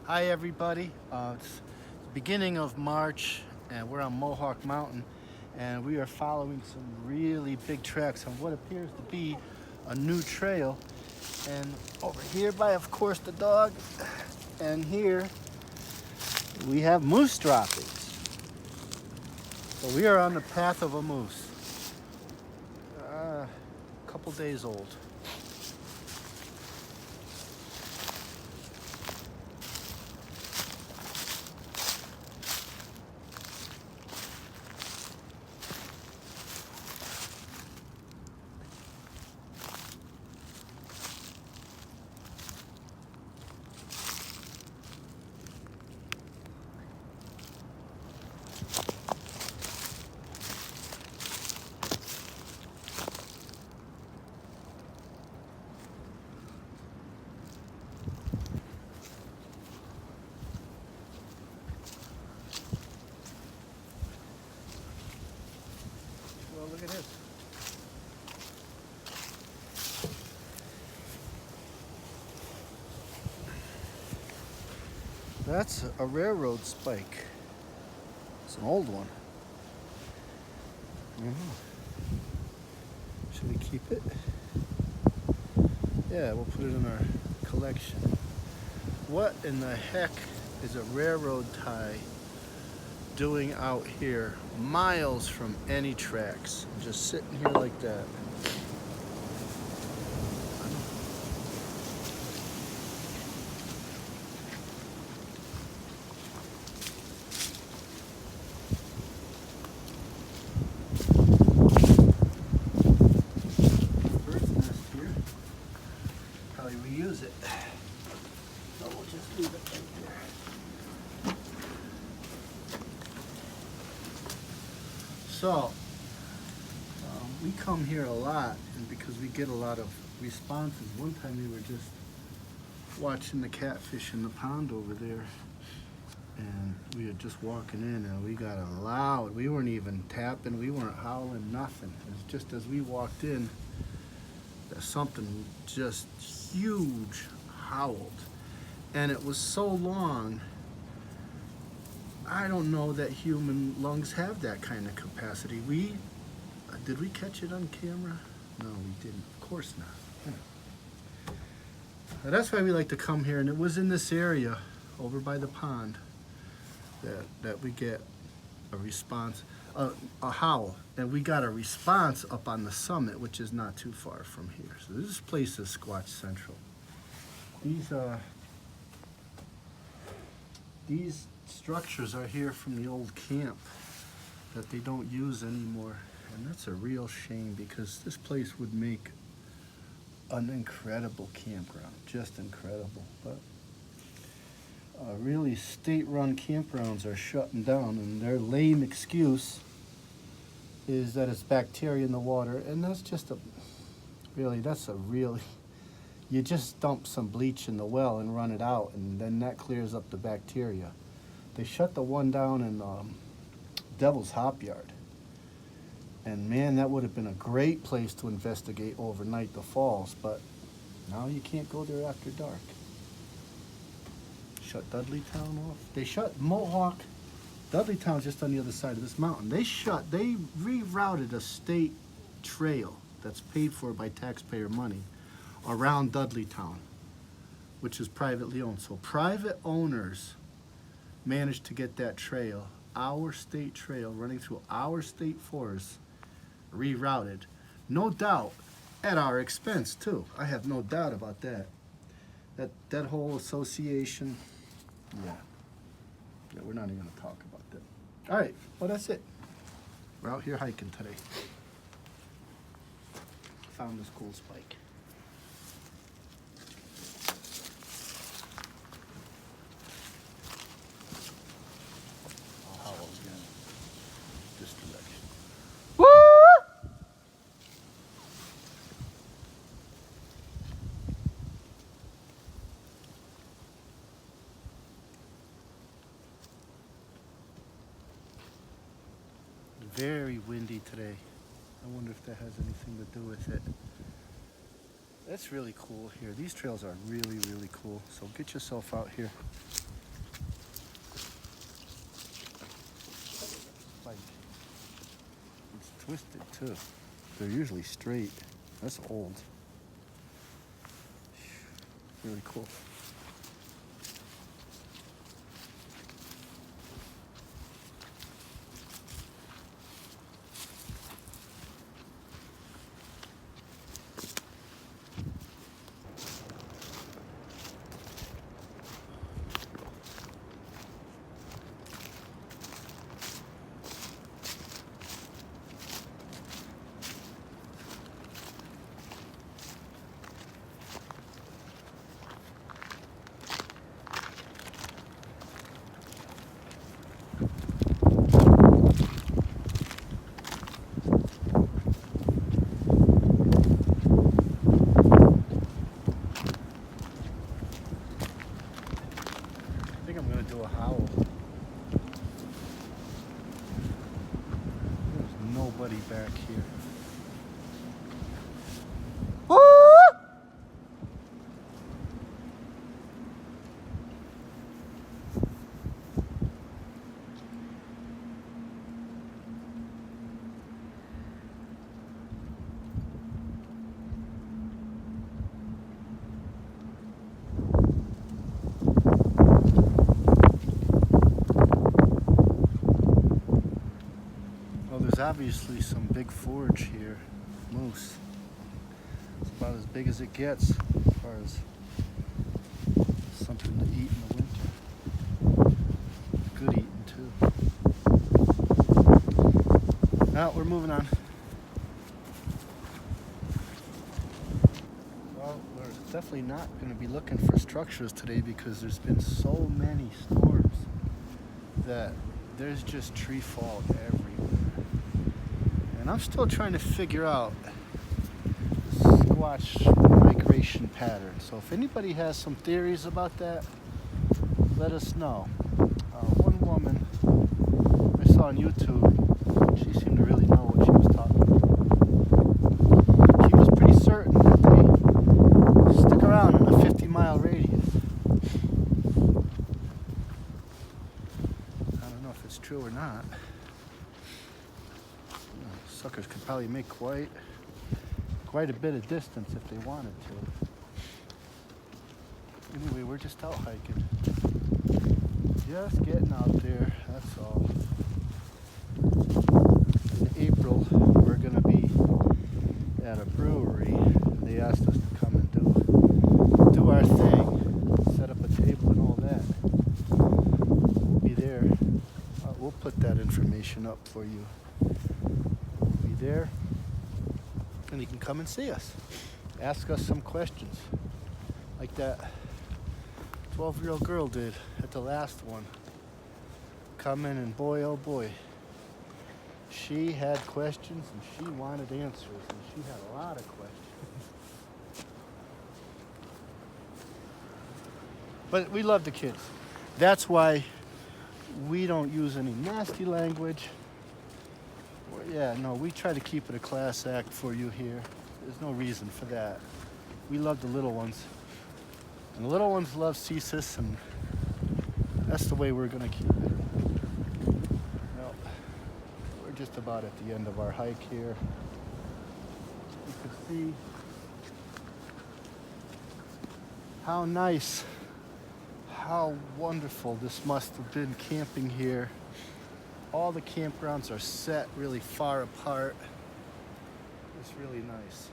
Hi everybody, it's the beginning of March and we're on Mohawk Mountain and we are following some really big tracks on what appears to be a new trail. And over here by, of course, the dog, and here we have moose droppings. So we are on the path of a moose, a couple days old. Well, look at this. That's a railroad spike. It's an old one. Should we keep it? Yeah, we'll put it in our collection. What in the heck is a railroad tie doing out here, miles from any tracks? Just sitting here like that. Bird's nest here. Probably reuse it. So we'll just leave it right there. So, we come here a lot, and because we get a lot of responses. One time we were just watching the catfish in the pond over there, and we were just walking in, and we got a loud. We weren't even tapping, we weren't howling, nothing. It was just as we walked in, something just huge howled, and it was so long. I don't know that human lungs have that kind of capacity. Did we catch it on camera? No, we didn't. Of course not. That's why we like to come here, and it was in this area over by the pond that we get a response, a howl, and we got a response up on the summit, which is not too far from here. So this place is Squatch Central. These structures are here from the old camp that they don't use anymore, and that's a real shame because this place would make an incredible campground, just incredible. But really, state-run campgrounds are shutting down, and their lame excuse is that it's bacteria in the water, and that's just you just dump some bleach in the well and run it out, and then that clears up the bacteria. They shut the one down in Devil's Hop Yard, and man, that would have been a great place to investigate overnight, the falls, but now you can't go there after dark. Shut Dudleytown off. They shut Mohawk. Dudleytown's just on the other side of this mountain. They rerouted a state trail that's paid for by taxpayer money around Dudleytown, which is privately owned. So private owners managed to get that trail, our state trail running through our state forest, rerouted. No doubt at our expense too. I have no doubt about that. That whole association, yeah, we're not even gonna talk about that. All right, well, that's it. We're out here hiking today. Found this cool spike. I'll howl again. This direction. Woo! Very windy today. I wonder if that has anything to do with it. That's really cool here. These trails are really, really cool. So get yourself out here. twisted too. They're usually straight. That's old. Really cool. I think I'm gonna do a howl. There's nobody back here. There's obviously some big forage here, moose. It's about as big as it gets as far as something to eat in the winter. Good eating too. Now we're moving on. Well, we're definitely not going to be looking for structures today because there's been so many storms that there's just tree fall everywhere. And I'm still trying to figure out the squatch migration pattern. So if anybody has some theories about that, let us know. One woman I saw on YouTube, she seemed to really know what she was talking about. She was pretty certain that they stick around in a 50-mile radius. I don't know if it's true or not. Suckers could probably make quite a bit of distance if they wanted to. Anyway, we're just out hiking. Just getting out there, that's all. In April, we're gonna be at a brewery. They asked us to come and do our thing, set up a table and all that. We'll be there. We'll put that information up for you. There, and you can come and see us. Ask us some questions like that 12-year-old girl did at the last one. Come in and boy, oh boy, she had questions and she wanted answers, and she had a lot of questions. But we love the kids. That's why we don't use any nasty language. Yeah, no, we try to keep it a class act for you here. There's no reason for that. We love the little ones. And the little ones love CCIS, and that's the way we're going to keep it. Well, we're just about at the end of our hike here. You can see how nice, how wonderful this must have been camping here. All the campgrounds are set really far apart. It's really nice.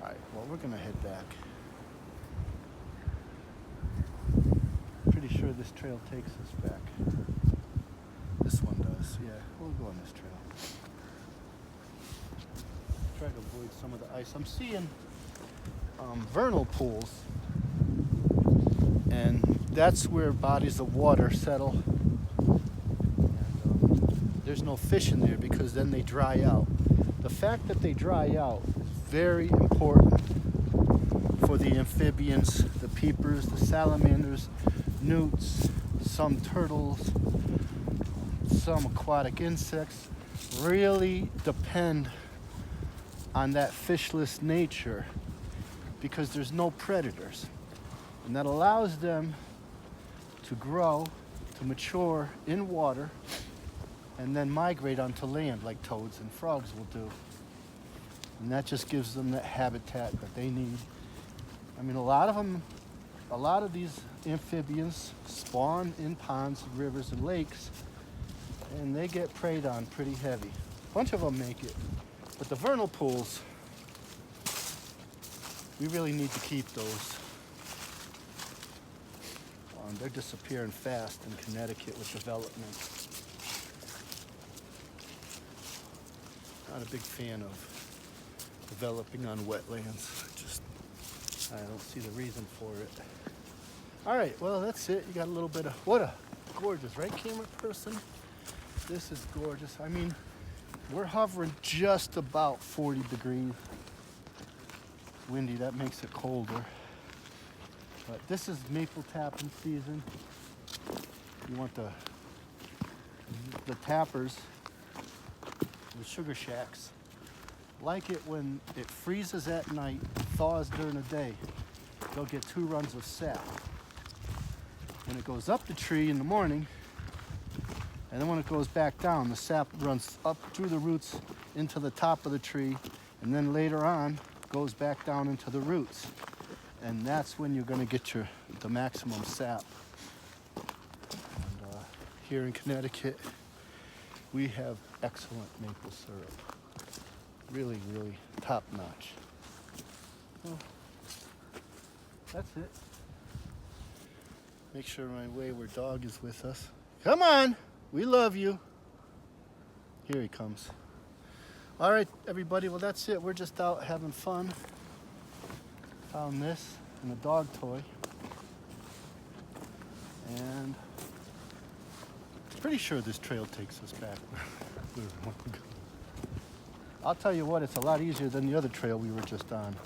All right, well, we're gonna head back. Pretty sure this trail takes us back. This one does, yeah. We'll go on this trail. Try to avoid some of the ice. I'm seeing vernal pools, and that's where bodies of water settle. And, there's no fish in there because then they dry out. The fact that they dry out is very important for the amphibians, the peepers, the salamanders, newts, some turtles, some aquatic insects really depend on that fishless nature because there's no predators. And that allows them to grow, to mature in water, and then migrate onto land like toads and frogs will do. And that just gives them that habitat that they need. I mean, a lot of these amphibians spawn in ponds, rivers, and lakes, and they get preyed on pretty heavy. A bunch of them make it, but the vernal pools, we really need to keep those. They're disappearing fast in Connecticut with development. Not a big fan of developing on wetlands. I don't see the reason for it. All right, well, that's it. You got a little bit of, what a gorgeous, right, camera person? This is gorgeous. I mean, we're hovering just about 40 degrees. Windy, that makes it colder. But this is maple tapping season. You want the tappers, the sugar shacks, like it when it freezes at night, thaws during the day. They'll get 2 runs of sap. When it goes up the tree in the morning, and then when it goes back down, the sap runs up through the roots into the top of the tree, and then later on goes back down into the roots. And that's when you're going to get the maximum sap. And here in Connecticut, we have excellent maple syrup. Really, really top notch. Well, that's it. Make sure my wayward dog is with us. Come on, we love you. Here he comes. All right, everybody, well, that's it. We're just out having fun. Found this and a dog toy. And pretty sure this trail takes us back where we want to go. I'll tell you what, it's a lot easier than the other trail we were just on.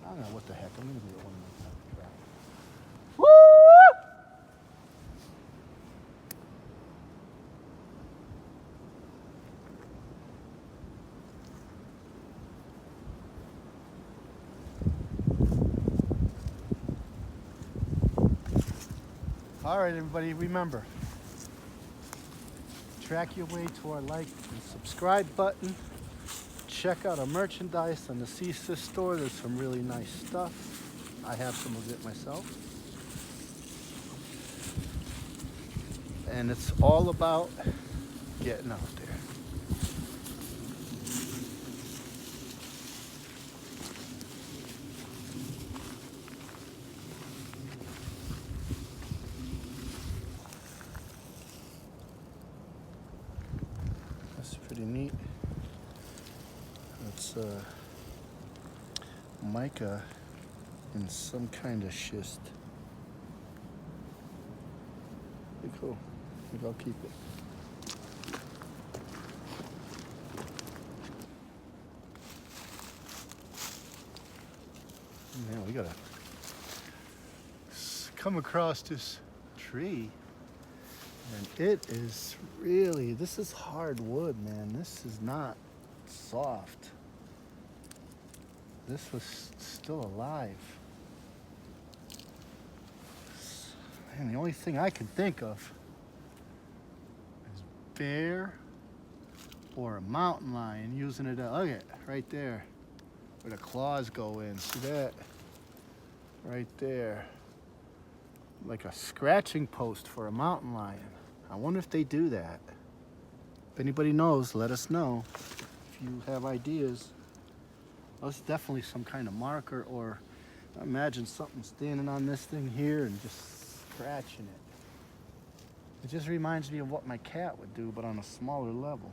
I don't know what the heck, I'm gonna be at one more time to try. Woo! All right, everybody, remember, track your way to our like and subscribe button. Check out our merchandise on the CCIS store. There's some really nice stuff. I have some of it myself. And it's all about getting out there. That's pretty neat. It's mica in some kind of schist. Pretty cool. I think I'll keep it. Man, we gotta come across this tree, and it is really, this is hard wood, man. This is not soft. This was still alive. Man, the only thing I can think of is bear or a mountain lion using it. Look at it, right there, where the claws go in. See that? Right there. Like a scratching post for a mountain lion. I wonder if they do that. If anybody knows, let us know. If you have ideas. Well, it's definitely some kind of marker, or imagine something standing on this thing here and just scratching it. It just reminds me of what my cat would do, but on a smaller level.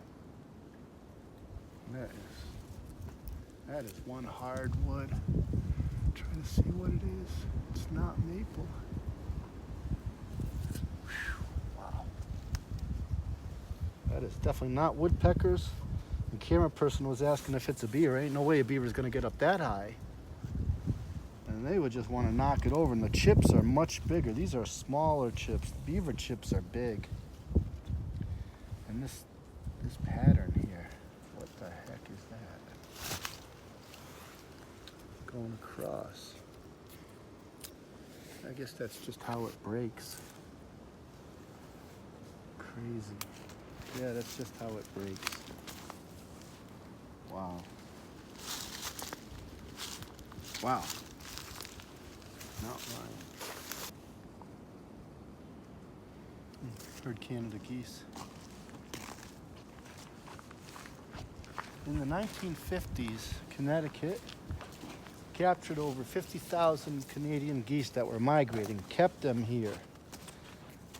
That is one hardwood. I'm trying to see what it is. It's not maple. Whew, wow. That is definitely not woodpeckers. The camera person was asking if it's a beaver. Ain't no way a beaver's gonna get up that high. And they would just want to knock it over. And the chips are much bigger. These are smaller chips. The beaver chips are big. And this pattern here, what the heck is that? Going across. I guess that's just how it breaks. crazy. Yeah, that's just how it breaks. Wow. Wow. Mountain lion. Heard Canada geese. In the 1950s, Connecticut captured over 50,000 Canadian geese that were migrating, kept them here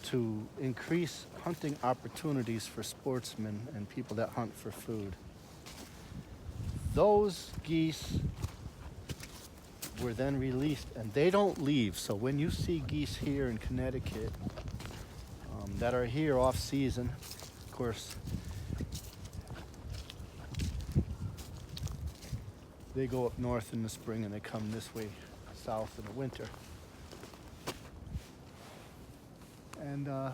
to increase hunting opportunities for sportsmen and people that hunt for food. Those geese were then released, and they don't leave. So when you see geese here in Connecticut that are here off season, of course, they go up north in the spring and they come this way south in the winter. And the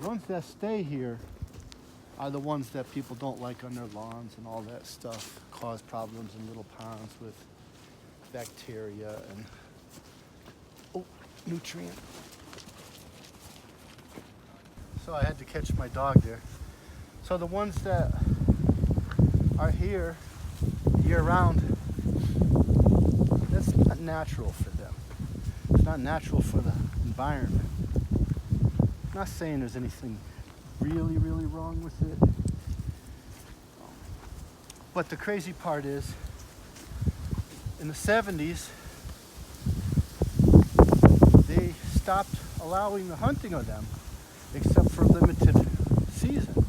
ones that stay here are the ones that people don't like on their lawns and all that stuff, cause problems in little ponds with bacteria and nutrient. So I had to catch my dog there. So the ones that are here year-round, that's not natural for them. It's not natural for the environment. I'm not saying there's anything really, really wrong with it. But the crazy part is, in the 70s, they stopped allowing the hunting of them, except for a limited season.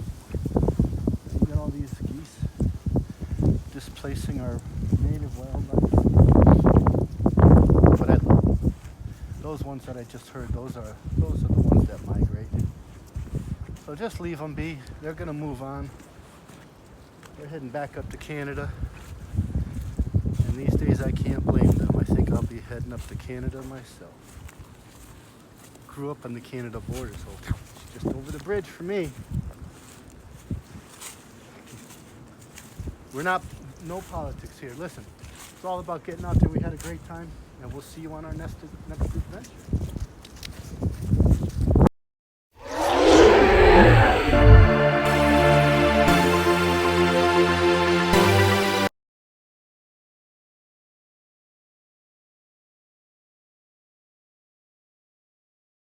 You get all these geese displacing our native wildlife. But I love them. Those ones that I just heard, those are the ones that migrate. So just leave them be. They're gonna move on. They're heading back up to Canada. And these days I can't blame them. I think I'll be heading up to Canada myself. Grew up on the Canada border, so it's just over the bridge for me. No politics here. Listen, it's all about getting out there. We had a great time, and we'll see you on our next adventure.